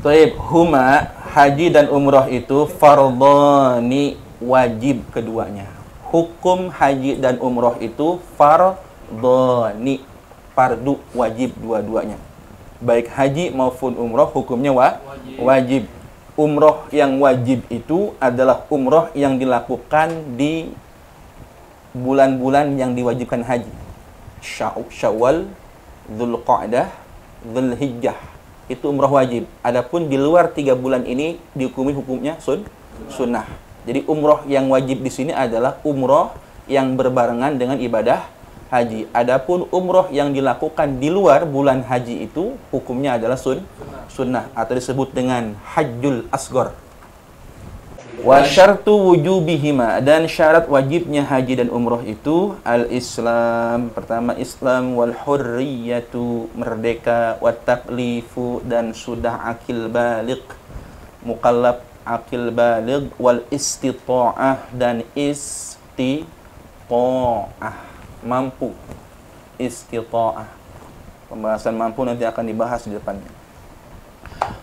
Taib, huma, haji dan umroh itu fardhani, wajib keduanya. Hukum haji dan umroh itu fardhani, fardu, wajib dua-duanya. Baik haji maupun umroh hukumnya wajib. Umroh yang wajib itu adalah umroh yang dilakukan di bulan-bulan yang diwajibkan haji. Syawal, Dzulqa'dah, Dzulhijjah. Itu umrah wajib. Adapun di luar 3 bulan ini dihukumi hukumnya sunnah. Jadi umrah yang wajib di sini adalah umrah yang berbarengan dengan ibadah haji. Adapun umrah yang dilakukan di luar bulan haji itu hukumnya adalah sunnah atau disebut dengan hajjul asghar. Wa syartu wujubihima, dan syarat wajibnya haji dan umroh itu al-Islam, pertama Islam, wal hurriyatu, merdeka, wat taklifu, dan sudah akil baligh, mukallaf akil baligh, wal istita'ah, dan istita'ah, mampu. Istita'ah, pembahasan mampu nanti akan dibahas di depannya.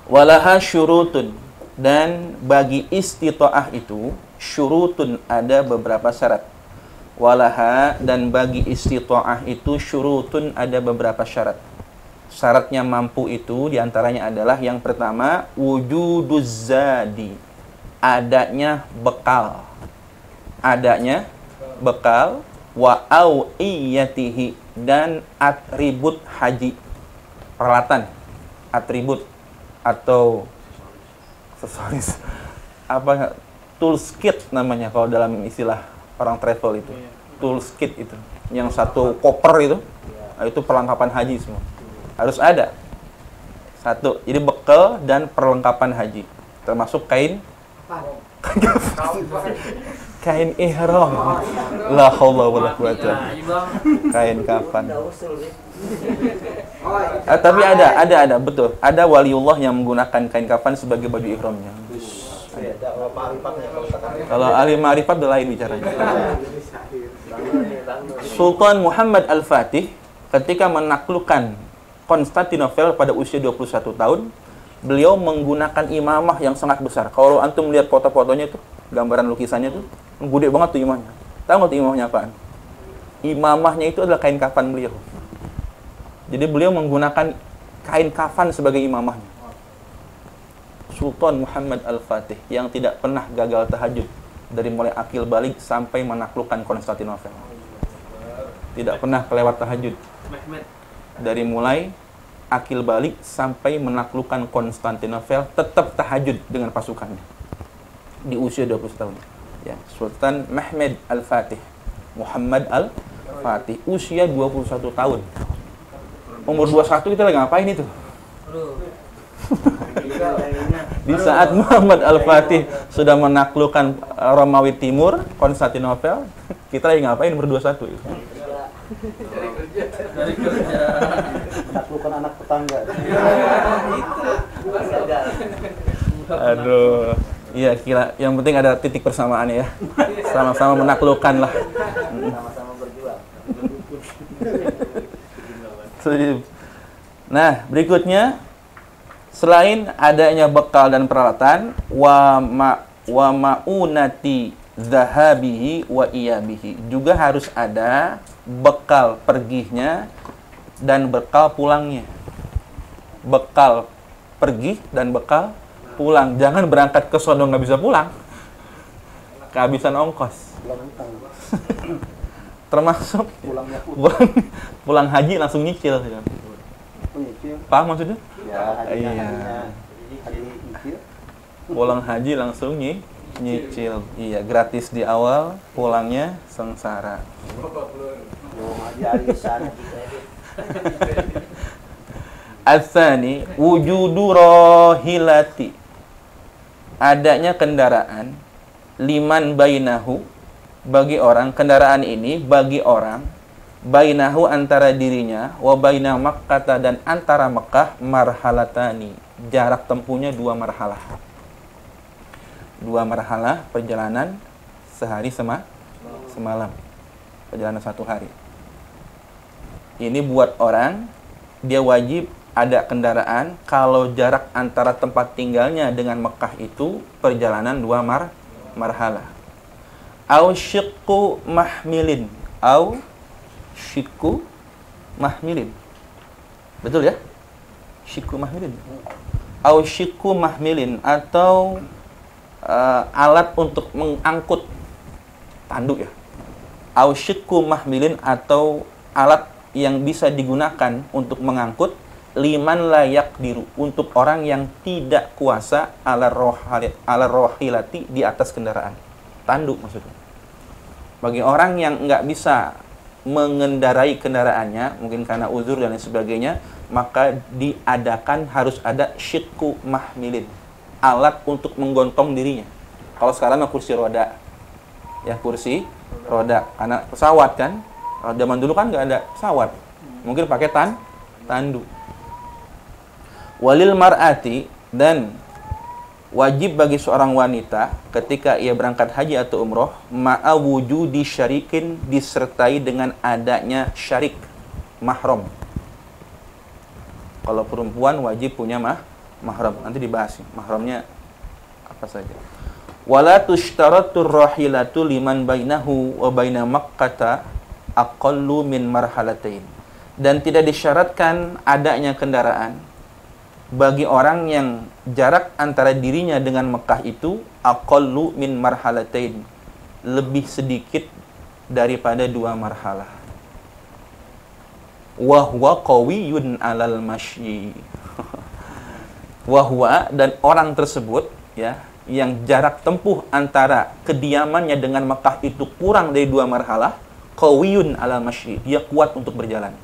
Walaha syurutun, dan bagi istita'ah itu syurutun, ada beberapa syarat. Walaha, dan bagi istita'ah itu syurutun, ada beberapa syarat. Syaratnya mampu itu diantaranya adalah yang pertama wujuduz zadi, adanya bekal. Adanya bekal, wa au'iyatihi, dan atribut haji, peralatan, atribut atau aksesoris, apa, tools kit namanya kalau dalam istilah orang travel itu. Tools kit itu, yang satu koper itu, itu perlengkapan haji semua. Harus ada. Satu, jadi bekal dan perlengkapan haji. Termasuk kain kain ihram. La haula wala quwata. Kain kafan. Tapi ada betul. Ada waliullah yang menggunakan kain kafan sebagai baju ihramnya. Kalau ahli ma'rifat udah lain bicaranya. Sultan Muhammad Al-Fatih ketika menaklukkan Konstantinopel pada usia 21 tahun, beliau menggunakan imamah yang sangat besar. Kalau antum lihat foto-fotonya itu, gambaran lukisannya itu, gede banget tuh imamahnya. Tahu nggak tuh imamahnya apaan? Imamahnya itu adalah kain kafan beliau. Jadi beliau menggunakan kain kafan sebagai imamahnya. Sultan Muhammad Al-Fatih yang tidak pernah gagal tahajud dari mulai akil balik sampai menaklukkan Konstantinopel. Tidak pernah kelewat tahajud. Dari mulai akil balik sampai menaklukkan Konstantinopel, tetap tahajud dengan pasukannya di usia 20 tahun. Ya, Sultan Muhammad Al-Fatih, Muhammad Al-Fatih, usia 21 tahun. Umur 21 kita lagi ngapain itu? Di saat Muhammad Al-Fatih sudah menaklukkan Romawi Timur, Konstantinopel, kita lagi ngapain umur 21 itu? Dari kerja. Menaklukkan anak tetangga. Aduh, iya, kira yang penting ada titik persamaan ya. Sama-sama menaklukkan lah. Sama-sama berjuang. Nah, berikutnya selain adanya bekal dan peralatan, wa ma'unati zahabihi wa iyabihi, juga harus ada bekal perginya dan bekal pulangnya. Bekal pergi dan bekal pulang. Jangan berangkat ke sono nggak bisa pulang, kehabisan ongkos. Termasuk pulang haji langsung nyicil. Paham maksudnya? Ya, iya. Haji nyicil. Pulang haji langsung nyicil. Iya, gratis di awal, pulangnya sengsara. Ats-tsani wujudu rahilati, adanya kendaraan, liman bainahu, bagi orang, kendaraan ini bagi orang, bainahu antara dirinya, wa baina Makkah, dan antara Mekah, marhalatani, jarak tempuhnya 2 marhalah. 2 marhalah perjalanan sehari semalam. Perjalanan 1 hari. Ini buat orang, dia wajib ada kendaraan kalau jarak antara tempat tinggalnya dengan Mekah itu perjalanan 2 marhalah. Au syiqqu mahmilin. Au syiqqu mahmilin. Betul ya? Syiqqu mahmilin. Au syiqqu mahmilin, atau alat untuk mengangkut tanduk ya. Au syiqqu mahmilin, atau alat yang bisa digunakan untuk mengangkut liman layak diru, untuk orang yang tidak kuasa ala rohilati, di atas kendaraan. Tanduk maksudnya. Bagi orang yang nggak bisa mengendarai kendaraannya, mungkin karena uzur dan lain sebagainya, maka diadakan harus ada syiqqu mahmilin, alat untuk menggontong dirinya. Kalau sekarang kursi roda, ya kursi roda, karena pesawat kan. Zaman dulu kan nggak ada pesawat, mungkin pakai tanduk. Walil mar'ati, dan wajib bagi seorang wanita ketika ia berangkat haji atau umroh, ma'a wujudi syarikin, disertai dengan adanya syarik, mahram. Kalau perempuan wajib punya mahram, nanti dibahas mahramnya apa saja. Wala tushtaratur rahilatu liman bainahu wa baina Makkata aqallu min marhalatain. Dan tidak disyaratkan adanya kendaraan bagi orang yang jarak antara dirinya dengan Mekah itu aqallu min marhalatain, lebih sedikit daripada 2 marhalah. Wa huwa qawiyun 'alal masyi. Wa huwa, dan orang tersebut ya, yang jarak tempuh antara kediamannya dengan Mekah itu kurang dari 2 marhalah, qawiyun 'alal masyi, dia kuat untuk berjalan.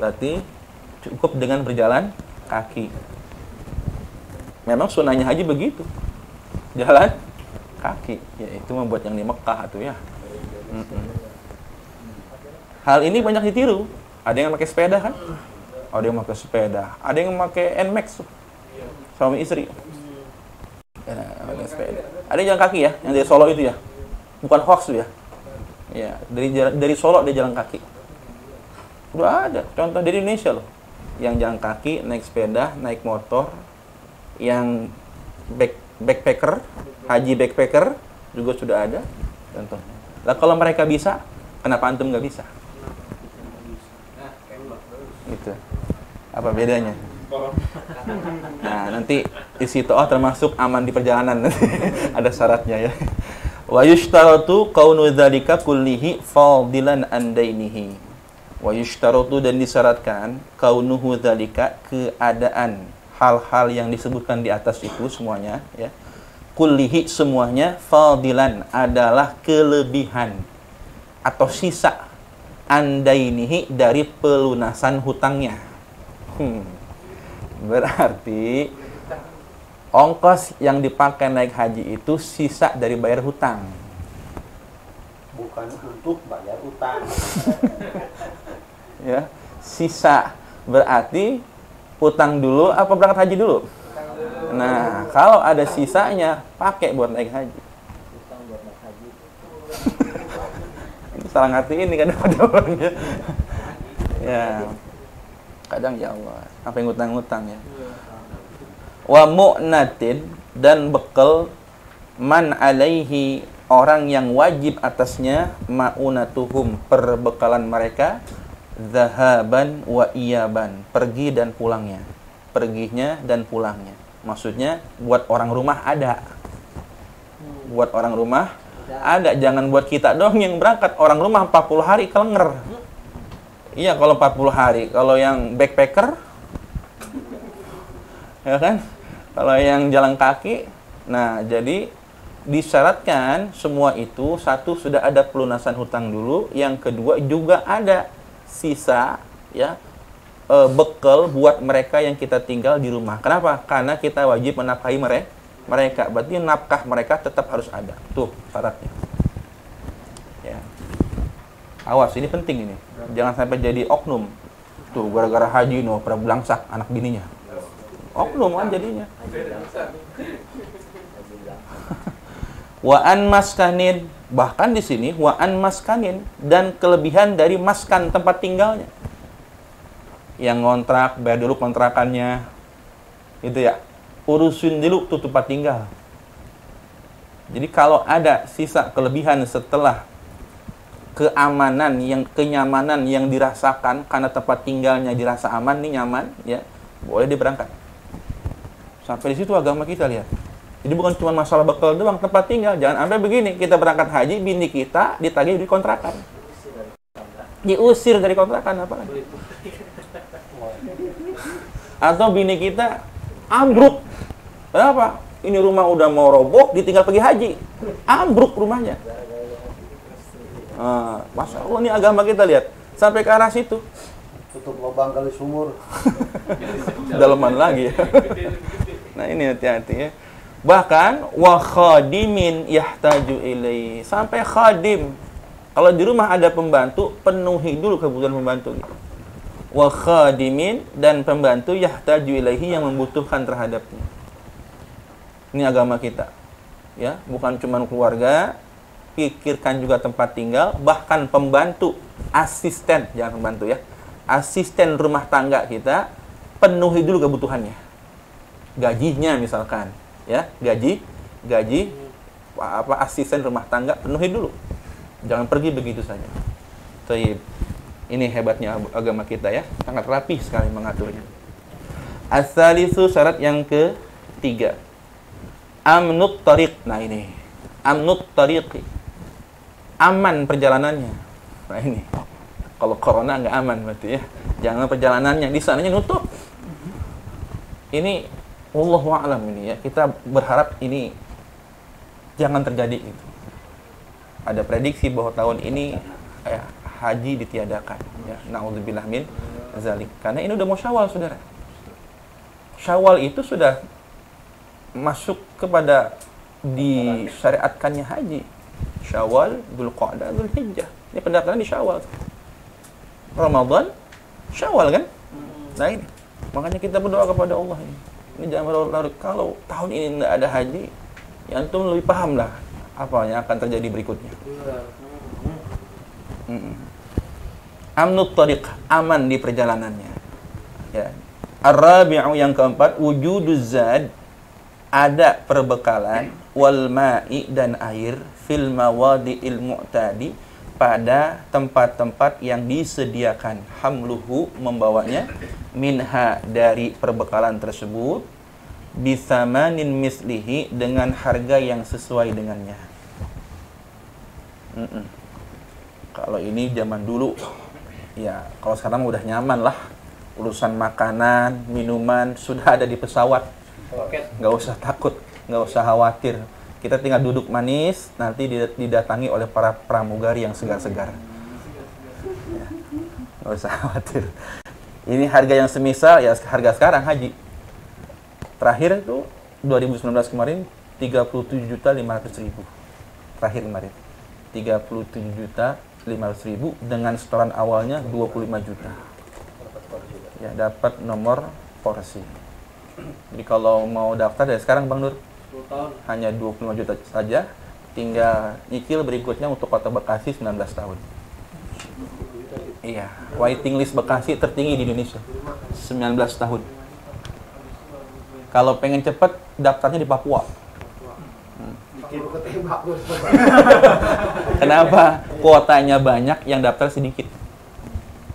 Berarti cukup dengan berjalan kaki. Memang sunahnya haji begitu, jalan kaki. Ya, itu membuat yang di Mekah tuh ya. Hal ini banyak ditiru. Ada yang pakai sepeda kan? Ada yang pakai sepeda. Ada yang pakai NMAX tuh, suami istri. Ya, pakai sepeda. Ada yang jalan kaki ya, yang dari Solo itu ya. Bukan hoax tuh ya. Ya, dari Solo dia jalan kaki. Udah ada contoh dari Indonesia loh. Yang jalan kaki, naik sepeda, naik motor, yang backpacker, haji backpacker juga sudah ada contoh. Lah kalau mereka bisa, kenapa antum nggak bisa? Gitu. Apa bedanya? Nah, nanti di situ termasuk aman di perjalanan. Ada syaratnya ya. Wa yushtaratu kaunu dzalika kullihi fadilan an dainihi. Wa yushtaratu, dan disyaratkan kaunuhu dzalika, keadaan hal-hal yang disebutkan di atas itu semuanya ya. Kullihi, semuanya, fadilan, adalah kelebihan atau sisa andainihi, dari pelunasan hutangnya. Berarti ongkos yang dipakai naik haji itu sisa dari bayar hutang, bukan untuk bayar utang. Ya, sisa berarti hutang dulu apa berangkat haji dulu? Nah, kalau ada sisanya pakai buat naik haji. Utang buat naik haji. Itu salah ngerti ini kadang ada orangnya. Ya, kadang ya Allah, apa yang ngutang-ngutang ya. Wa mu'natin, dan bekal man alaihi, orang yang wajib atasnya, ma'unatuhum, perbekalan mereka, zahaban wa iyaban, pergi dan pulangnya, perginya dan pulangnya. Maksudnya buat orang rumah ada, buat orang rumah ada, jangan buat kita dong yang berangkat. Orang rumah 40 hari kelenger. Iya, kalau 40 hari. Kalau yang backpacker, ya kan? Kalau yang jalan kaki, nah jadi disyaratkan semua itu, satu, sudah ada pelunasan hutang dulu, yang kedua juga ada sisa ya, bekal buat mereka yang kita tinggal di rumah. Kenapa? Karena kita wajib menafkahi mereka. Berarti nafkah mereka tetap harus ada. Tuh syaratnya. Ya. Awas, ini penting ini. Jangan sampai jadi oknum. Tuh gara-gara haji pada belangsak anak bininya. Oknum kan jadinya. Wa an maskanin, bahkan di sini wa an maskanin, dan kelebihan dari maskan, tempat tinggalnya. Yang ngontrak, bayar dulu kontrakannya. Gitu ya. Urusin dulu tuh tempat tinggal. Jadi kalau ada sisa kelebihan setelah kenyamanan yang dirasakan karena tempat tinggalnya dirasa aman nih, nyaman ya, boleh diberangkat. Sampai di situ agama kita lihat. Jadi bukan cuma masalah bekal doang, tempat tinggal. Jangan sampai begini, kita berangkat haji, bini kita ditagih di kontrakan. Diusir dari kontrakan apa kan? Atau bini kita ambruk. Kenapa? Ini rumah udah mau roboh, ditinggal pergi haji. Ambruk rumahnya. Masya Allah, ini agama kita lihat. Sampai ke arah situ. Tutup lubang kali sumur. Dalaman lagi ya. Nah ini hati-hati ya. Bahkan wa khadimin yahtaju ilaihi, sampai khadim. Kalau di rumah ada pembantu, penuhi dulu kebutuhan pembantu gitu. Wa khadimin, dan pembantu yahtaju ilaihi, yang membutuhkan terhadapnya. Ini agama kita. Ya, bukan cuma keluarga, pikirkan juga tempat tinggal, bahkan pembantu, asisten, jangan pembantu ya. Asisten rumah tangga kita, penuhi dulu kebutuhannya. Gajinya misalkan, ya, gaji asisten rumah tangga penuhi dulu. Jangan pergi begitu saja. Taib. Ini hebatnya agama kita ya, sangat rapi sekali mengaturnya. As-salisu, syarat yang ketiga. Amnut tariq. Nah ini, amnut tariqi, aman perjalanannya. Nah ini, kalau corona nggak aman berarti ya. Jangan perjalanannya, di sananya nutup. Ini wallahu a'lam ini ya. Kita berharap ini jangan terjadi gitu. Ada prediksi bahwa tahun ini haji ditiadakan ya. Na'udzubillah min zalik. Karena ini udah mau Syawal, Saudara. Syawal itu sudah masuk kepada disyariatkannya haji. Syawal, Dzulqa'dah, Dzulhijjah. Ini pendaftaran di Syawal. Ramadan, Syawal kan? Nah ini, makanya kita berdoa kepada Allah ini. Ini jangan larut-larut. Kalau tahun ini tidak ada haji, ya antum lebih paham lah apa yang akan terjadi berikutnya. Amnut tariq, aman di perjalanannya. Ya. Ar-rabi'u, yang keempat, wujuduz zad, ada perbekalan, wal ma'i, dan air, fil mawadi'il mu'tadi, pada tempat-tempat yang disediakan hamluhu, membawanya, minha, dari perbekalan tersebut, bisamanin mislihi, dengan harga yang sesuai dengannya. Kalau ini zaman dulu ya, kalau sekarang udah nyaman lah, urusan makanan, minuman sudah ada di pesawat, nggak usah takut, nggak usah khawatir. Kita tinggal duduk manis, nanti didatangi oleh para pramugari yang segar-segar. Ya, nggak usah khawatir. Ini harga yang semisal ya harga sekarang haji. Terakhir itu 2019 kemarin 37.500.000. Terakhir kemarin 37.500.000 dengan setoran awalnya 25 juta. Ya, dapat nomor porsi. Jadi kalau mau daftar dari sekarang Bang Nur, 10 tahun. Hanya 25 juta saja, tinggal nyicil berikutnya untuk Kota Bekasi 19 tahun. Iya, waiting list Bekasi tertinggi di Indonesia. 19 tahun. Kalau pengen cepat, daftarnya di Papua. Kenapa? Kuotanya banyak, yang daftar sedikit.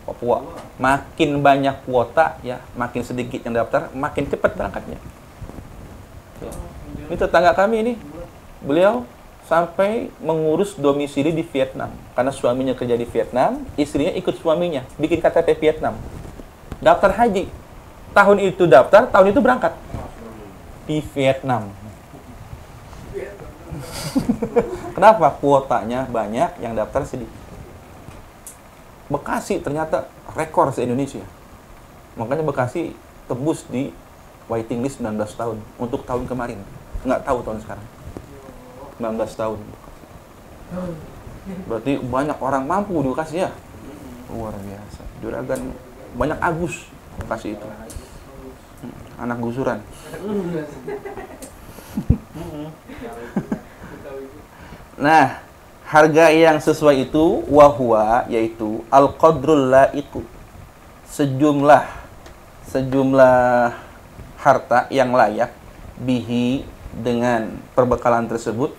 Papua. Makin banyak kuota, ya, makin sedikit yang daftar, makin cepat berangkatnya. Ya. Ini tetangga kami ini, beliau sampai mengurus domisili di Vietnam. Karena suaminya kerja di Vietnam, istrinya ikut suaminya, bikin KTP Vietnam. Daftar haji. Tahun itu daftar, tahun itu berangkat. Di Vietnam. Kenapa? Kuotanya banyak, yang daftar sedikit. Bekasi ternyata rekor se-Indonesia. Makanya Bekasi tembus di waiting list 19 tahun untuk tahun kemarin. Nggak tahu tahun sekarang. 19 tahun. Berarti banyak orang mampu di Bekasi ya. Luar biasa. Juragan banyak Agus Bekasi itu. Anak gusuran. Nah, harga yang sesuai itu wahwa, yaitu al-qadrul laiqu, sejumlah harta yang layak bihi dengan perbekalan tersebut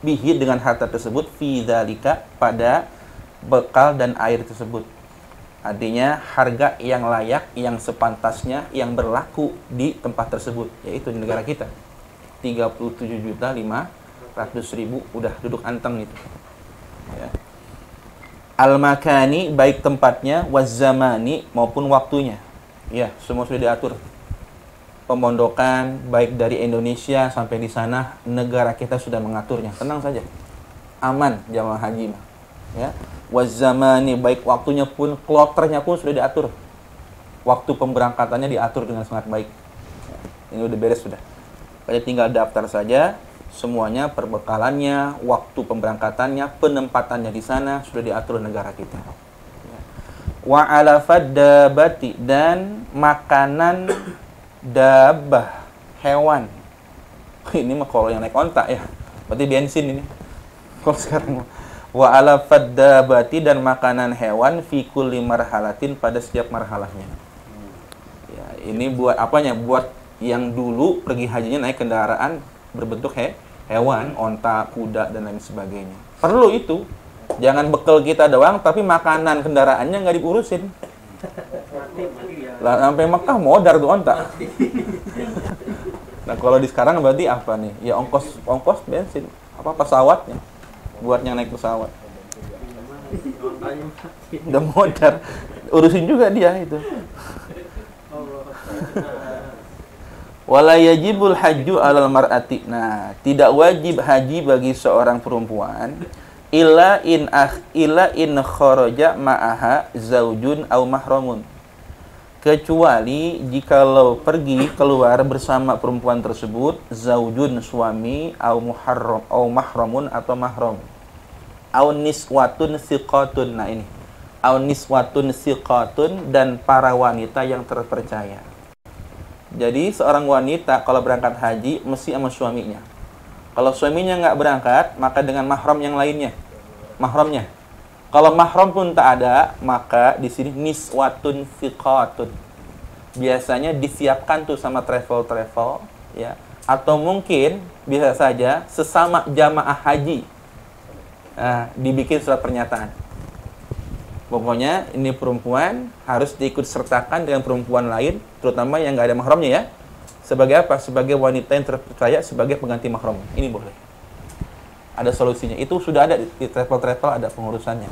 bihi dengan harta tersebut fi dzalika pada bekal dan air tersebut. Artinya harga yang layak, yang sepantasnya, yang berlaku di tempat tersebut, yaitu di negara kita. 37.500.000 udah duduk anteng itu. Ya. Al-makani baik tempatnya, waz-zamani maupun waktunya. Ya, semua sudah diatur. Pemondokan baik dari Indonesia sampai di sana, negara kita sudah mengaturnya. Tenang saja. Aman jamaah haji mah. Ya. Waz-zamani baik waktunya pun, kloternya pun sudah diatur. Waktu pemberangkatannya diatur dengan sangat baik. Ya. Ini udah beres sudah. Jadi tinggal daftar saja, semuanya perbekalannya, waktu pemberangkatannya, penempatannya di sana sudah diatur negara kita. Ya. Wa ala faddabati dan makanan dabah hewan. Ini mah kalau yang naik onta ya, berarti bensin ini. Kalau sekarang wa ala faddabati dan makanan hewan fi kulli marhalatin pada setiap marhalahnya. Ya, ini buat apanya? Buat yang dulu pergi hajinya naik kendaraan berbentuk hewan, onta, kuda, dan lain sebagainya. Perlu itu. Jangan bekal kita doang, tapi makanan kendaraannya nggak diurusin. Lah sampai Mekah modar tuh onta. Nah kalau di sekarang berarti apa nih? Ya ongkos bensin. Apa pesawatnya? Buat yang naik pesawat. Udah modar. Urusin juga dia itu. Wala yajibul hajju 'alal mar'ati. Nah, tidak wajib haji bagi seorang perempuan illa in kharaja ma'aha zaujun aw mahramun. Kecuali jikalau pergi keluar bersama perempuan tersebut zaujun suami aw mahramun atau mahram. Aw niswatun siqatun. Nah ini. Aw niswatun siqatun dan para wanita yang terpercaya. Jadi seorang wanita kalau berangkat haji mesti sama suaminya. Kalau suaminya nggak berangkat, maka dengan mahram yang lainnya. Mahramnya. Kalau mahram pun tak ada, maka di sini niswatun siqatun. Biasanya disiapkan tuh sama travel ya. Atau mungkin bisa saja sesama jamaah haji. Nah, dibikin surat pernyataan. Pokoknya ini perempuan harus diikut sertakan dengan perempuan lain, terutama yang nggak ada mahramnya ya. Sebagai apa? Sebagai wanita yang terpercaya sebagai pengganti mahram. Ini boleh. Ada solusinya. Itu sudah ada di travel ada pengurusannya.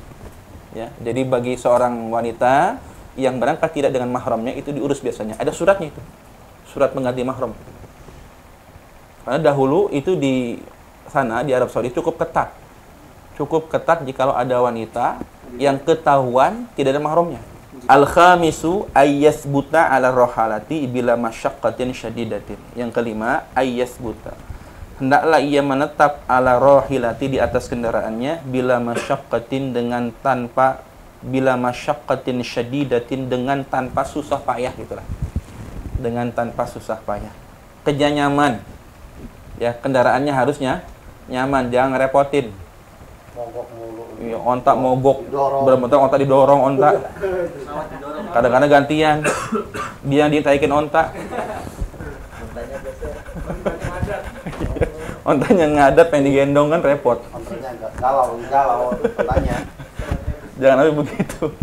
Ya, jadi bagi seorang wanita yang berangkat tidak dengan mahramnya itu diurus biasanya. Ada suratnya itu. Surat pengganti mahram. Karena dahulu itu di sana di Arab Saudi cukup ketat. Cukup ketat jikalau ada wanita yang ketahuan tidak ada mahramnya. Al-khamisu ayyasbuta 'ala rohalati bila masyaqqatin syadidatin. Yang kelima, ayyasbuta. Hendaklah ia menetap 'ala rohilati di atas kendaraannya bila masyaqqatin bila masyaqqatin syadidatin dengan tanpa susah payah gitulah. Dengan tanpa susah payah. Kerja nyaman. Ya, kendaraannya harusnya nyaman, jangan ngerepotin. Mogok mulu. Iya, ontak mogok, bener-bener ontak didorong ontak. Kadang-kadang gantian, dia yang ditaikin ontak. Ontanya ngadat, pengen digendong kan repot. Ontanya enggak galau ontanya. Jangan sampai begitu.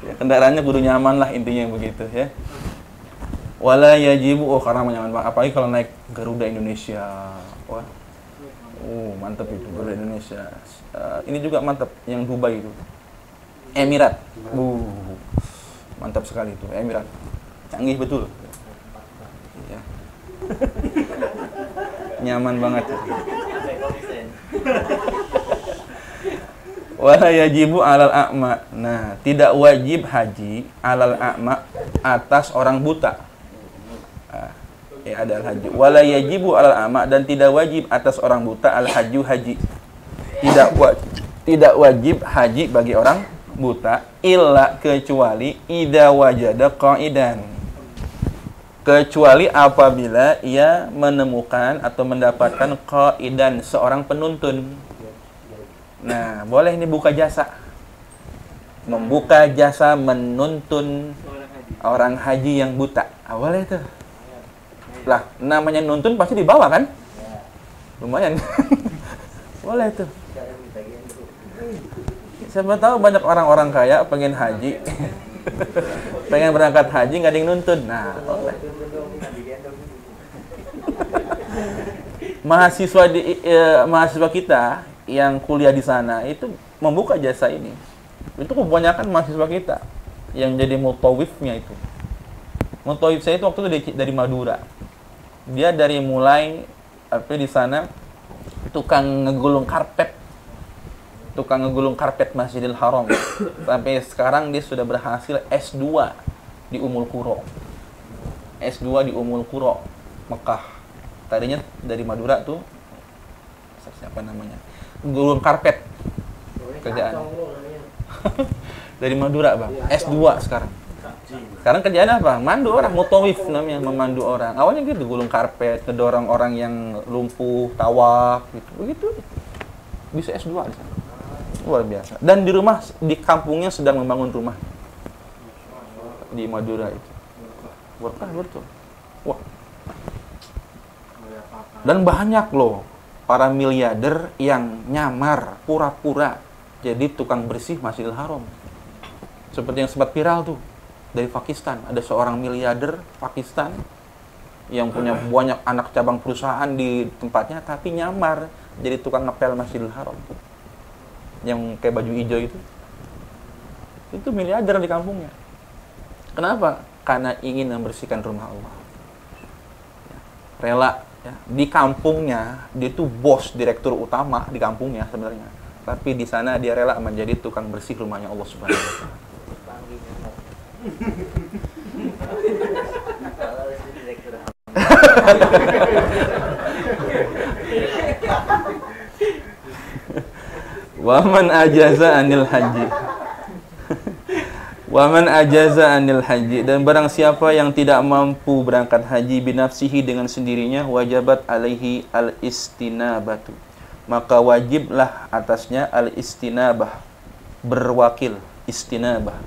Ya, kendaraannya kudu nyaman lah intinya yang begitu ya. Wala yajibu, karena nyaman banget. Apalagi kalau naik Garuda Indonesia. Wah. Mantap itu Garuda Indonesia. Ini juga mantap yang Dubai itu. Emirat. Mantap sekali itu Emirat. Canggih betul. Ya. Nyaman banget. Wala yajibu 'alal a'ma. Nah, tidak wajib haji 'alal a'ma atas orang buta. Ya ada al-haji. Wala yajibu 'alal a'ma dan tidak wajib atas orang buta al-hajju haji. Tidak wajib haji bagi orang buta illa kecuali idza wajada qa'idan. Kecuali apabila ia menemukan atau mendapatkan qa'idan seorang penuntun. Nah, boleh ini buka jasa. Membuka jasa menuntun Orang haji yang buta. Awalnya itu. Lah, namanya nuntun pasti dibawa kan? Lumayan. Boleh tuh. Siapa tahu banyak orang-orang kaya pengen haji. Pengen berangkat haji nggak ada yang nuntun. Nah, boleh. Mahasiswa kita yang kuliah di sana itu membuka jasa ini. Itu kebanyakan mahasiswa kita yang jadi mutawifnya itu. Mutawif saya itu waktu itu dari Madura. Dia dari mulai di sana tukang ngegulung karpet Masjidil Haram. Sampai sekarang dia sudah berhasil S2 di Ummul Qura. S2 di Ummul Qura, Mekah. Tadinya dari Madura tuh siapa namanya? Gulung karpet kerjaan. Dari Madura, Bang. S2 sekarang. Sekarang kerjaan apa? Mandu orang, mutawif namanya, memandu orang. Awalnya gitu, gulung karpet, ngedorong orang yang lumpuh, tawaf, gitu. Begitu. Bisa S2 di sana. Luar biasa. Dan di rumah, di kampungnya sedang membangun rumah. Di Madura itu. Berkah betul. Wah. Dan banyak loh para miliarder yang nyamar, pura-pura jadi tukang bersih Masjidil Haram. Seperti yang sempat viral tuh dari Pakistan, ada seorang miliarder Pakistan yang punya banyak anak cabang perusahaan di tempatnya, tapi nyamar jadi tukang ngepel Masjidil Haram. Yang kayak baju hijau itu miliarder di kampungnya. Kenapa? Karena ingin membersihkan rumah Allah. Rela ya. Di kampungnya dia tuh bos, direktur utama di kampungnya sebenarnya. Tapi di sana dia rela menjadi tukang bersih rumahnya Allah Subhanahu wa taala. Waman ajaza anil haji. Waman ajaza anil haji, dan barang siapa yang tidak mampu berangkat haji binafsihi dengan sendirinya, wajabat alaihi al-istinabatu, maka wajiblah atasnya al-istinabah, berwakil. Istinabah,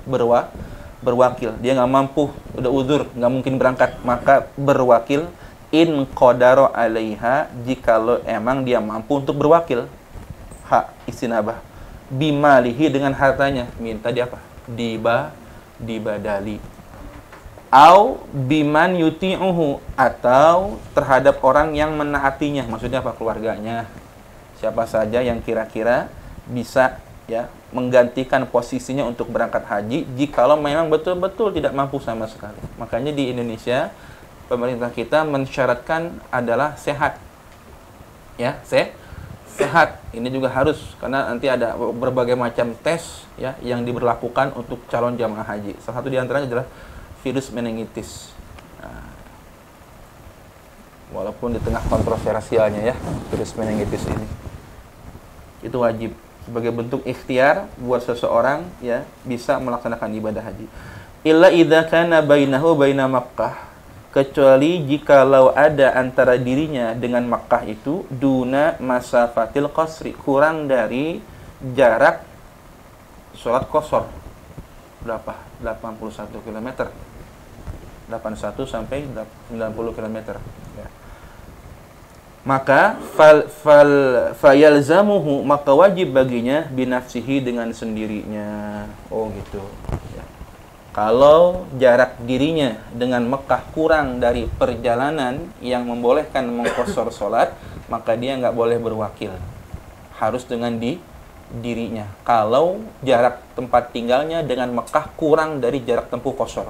berwakil. Dia nggak mampu, udah uzur, nggak mungkin berangkat, maka berwakil. In qadaro alaiha, jikalau emang dia mampu untuk berwakil. Hak istinabah bimalihi, dengan hartanya. Minta dia apa? Dibadali. Au biman yuti'uhu, atau terhadap orang yang menaatinya. Maksudnya apa? Keluarganya. Siapa saja yang kira-kira bisa ya menggantikan posisinya untuk berangkat haji jikalau memang betul-betul tidak mampu sama sekali. Makanya di Indonesia pemerintah kita mensyaratkan adalah sehat. Ya, sehat. Ini juga harus, karena nanti ada berbagai macam tes ya yang diberlakukan untuk calon jamaah haji. Salah satu di antaranya adalah virus meningitis. Nah, walaupun di tengah kontroversialnya ya virus meningitis ini, itu wajib sebagai bentuk ikhtiar buat seseorang ya bisa melaksanakan ibadah haji. Illa idza kana bainahu baina Makkah, kecuali jikalau ada antara dirinya dengan Makkah itu duna masafatil qasri, kurang dari jarak sholat qasar. Berapa? 81 km. 81 sampai 90 km. Ya. Maka fayalzamuhu, maka wajib baginya binafsihi, dengan sendirinya. Oh gitu. Ya. Kalau jarak dirinya dengan Mekah kurang dari perjalanan yang membolehkan mengqasar sholat, maka dia nggak boleh berwakil. Harus dengan dirinya. Kalau jarak tempat tinggalnya dengan Mekah kurang dari jarak tempuh qasar.